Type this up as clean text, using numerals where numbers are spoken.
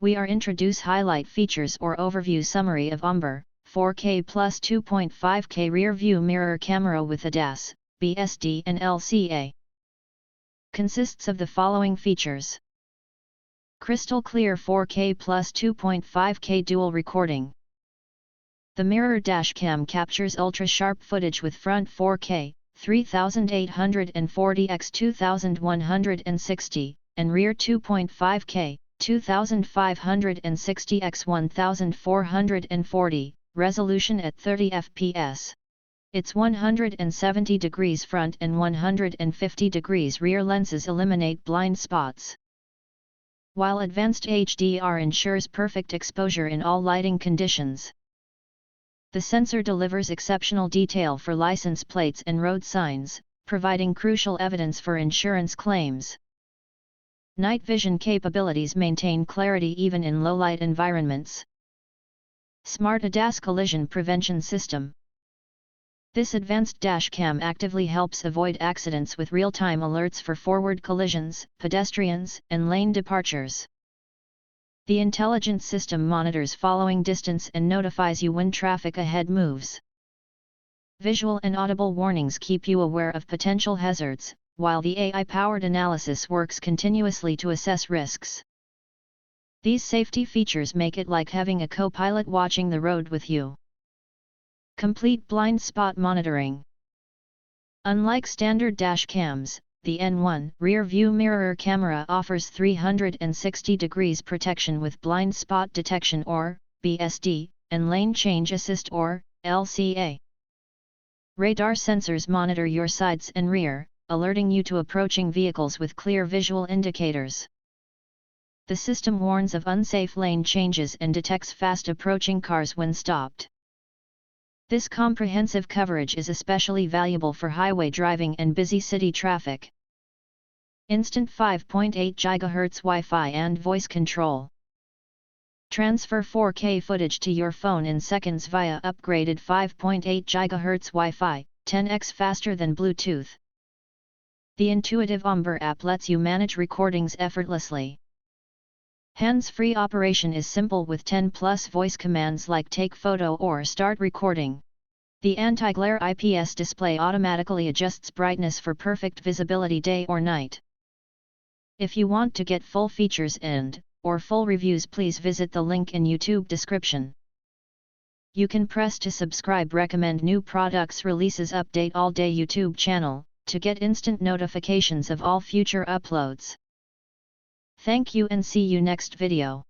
we are introduce highlight features or overview summary of OMBAR 4K plus 2.5K rear view mirror camera with ADAS, BSD and LCA. Consists of the following features: crystal clear 4K plus 2.5K dual recording. The mirror dashcam captures ultra-sharp footage with front 4K 3840x2160 and rear 2.5K 2560x1440 resolution at 30 fps. Its 170 degrees front and 150 degrees rear lenses eliminate blind spots, while advanced HDR ensures perfect exposure in all lighting conditions. The sensor delivers exceptional detail for license plates and road signs, providing crucial evidence for insurance claims. Night vision capabilities maintain clarity even in low-light environments. Smart ADAS collision prevention system. This advanced dashcam actively helps avoid accidents with real-time alerts for forward collisions, pedestrians, and lane departures. The intelligent system monitors following distance and notifies you when traffic ahead moves. Visual and audible warnings keep you aware of potential hazards, while the AI-powered analysis works continuously to assess risks. These safety features make it like having a co-pilot watching the road with you. Complete blind spot monitoring. Unlike standard dash cams, the N1 rear view mirror camera offers 360 degrees protection with blind spot detection or BSD, and lane change assist or LCA. Radar sensors monitor your sides and rear, alerting you to approaching vehicles with clear visual indicators. The system warns of unsafe lane changes and detects fast approaching cars when stopped. This comprehensive coverage is especially valuable for highway driving and busy city traffic. Instant 5.8 GHz Wi-Fi and voice control. Transfer 4K footage to your phone in seconds via upgraded 5.8 GHz Wi-Fi, 10x faster than Bluetooth. The intuitive OMBAR app lets you manage recordings effortlessly. Hands-free operation is simple with 10+ voice commands like take photo or start recording. The anti-glare IPS display automatically adjusts brightness for perfect visibility day or night. If you want to get full features or full reviews, please visit the link in YouTube description. You can press to subscribe, recommend new products releases, update all day YouTube channel, to get instant notifications of all future uploads. Thank you and see you next video.